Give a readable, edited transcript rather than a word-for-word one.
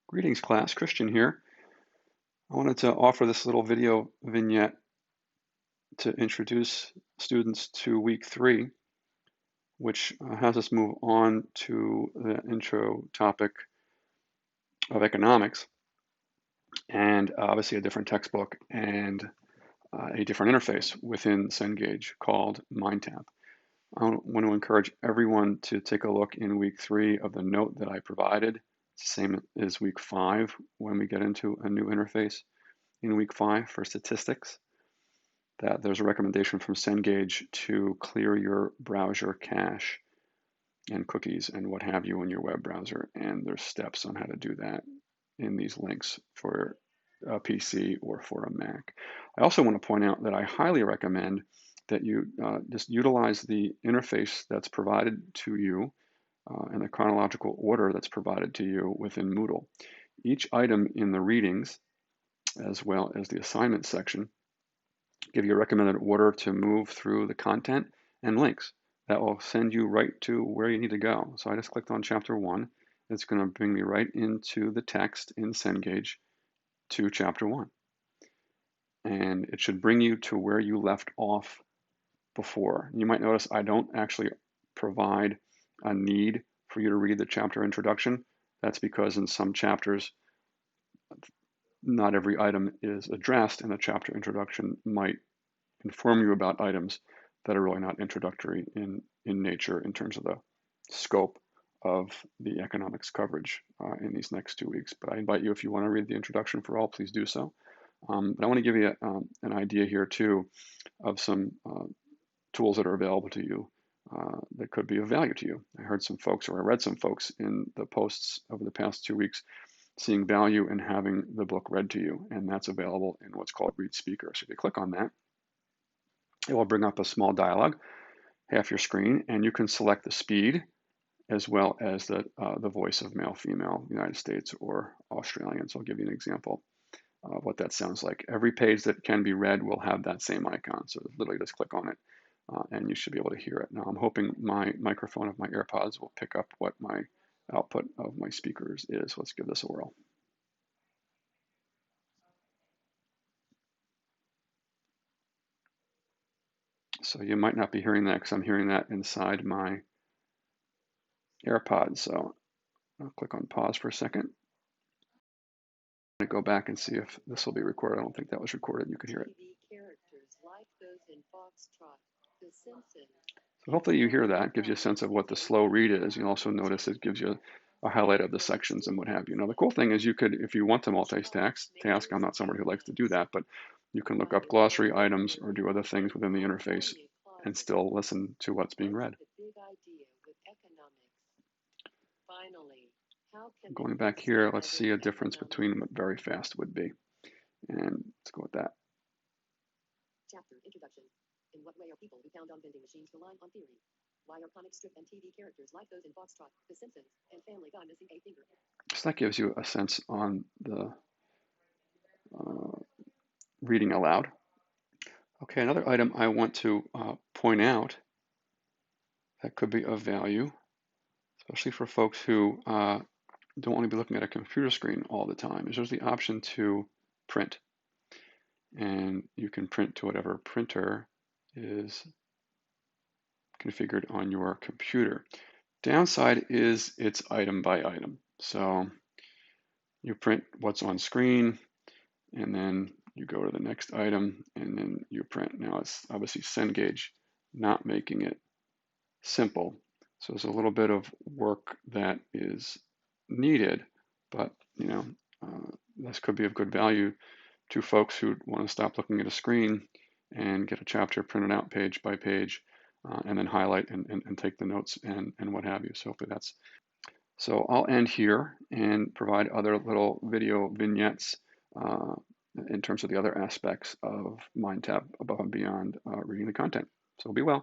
Greetings class, Christian here. I wanted to offer this little video vignette to introduce students to week 3, which has us move on to the intro topic of economics, and obviously a different textbook and a different interface within Cengage called MindTap. I want to encourage everyone to take a look in week 3 of the note that I provided. It's the same as week 5 when we get into a new interface in week 5 for statistics, that there's a recommendation from Cengage to clear your browser cache and cookies and what have you in your web browser. And there's steps on how to do that in these links for a PC or for a Mac. I also want to point out that I highly recommend that you just utilize the interface that's provided to you in the chronological order that's provided to you within Moodle. Each item in the readings, as well as the assignment section, give you a recommended order to move through the content and links. That will send you right to where you need to go. So I just clicked on chapter 1. It's going to bring me right into the text in Cengage to chapter 1. And it should bring you to where you left off before. You might notice I don't actually provide a need for you to read the chapter introduction. That's because in some chapters, not every item is addressed, and the chapter introduction might inform you about items that are really not introductory in nature in terms of the scope of the economics coverage in these next 2 weeks. But I invite you, if you want to read the introduction for all, please do so. But I want to give you an idea here too of some tools that are available to you that could be of value to you. I heard some folks, or I read some folks in the posts over the past 2 weeks, seeing value in having the book read to you, and that's available in what's called Read Speaker. So if you click on that, it will bring up a small dialog, half your screen, and you can select the speed as well as the voice of male, female, United States, or Australian. So I'll give you an example of what that sounds like. Every page that can be read will have that same icon. So literally just click on it and you should be able to hear it. Now I'm hoping my microphone of my AirPods will pick up what my output of my speakers is. Let's give this a whirl. So you might not be hearing that because I'm hearing that inside my AirPods. So I'll click on pause for a second. I'm going to go back and see if this will be recorded. I don't think that was recorded. You could hear it. So hopefully you hear that. It gives you a sense of what the slow read is. You'll also notice it gives you a highlight of the sections and what have you. Now the cool thing is you could, if you want to multitask, I'm not somebody who likes to do that, but you can look up glossary items or do other things within the interface and still listen to what's being read. Going back here, let's see a difference between what very fast would be. And let's go with that. Chapter Introduction. In what way are people who pound on vending machines relying on theory? Why are comic strip and TV characters like those in Foxtrot, The Simpsons, and Family Guy missing a finger? So that gives you a sense on the reading aloud. Okay, another item I want to point out that could be of value, especially for folks who don't want to be looking at a computer screen all the time, is there's the option to print. And you can print to whatever printer is configured on your computer. Downside is it's item by item. So you print what's on screen, and then you go to the next item, and then you print. Now it's obviously Cengage not making it simple. So there's a little bit of work that is needed, but this could be of good value to folks who want to stop looking at a screen and get a chapter printed out page by page, and then highlight and take the notes and what have you. So hopefully that's. So I'll end here and provide other little video vignettes in terms of the other aspects of MindTap above and beyond reading the content. So be well.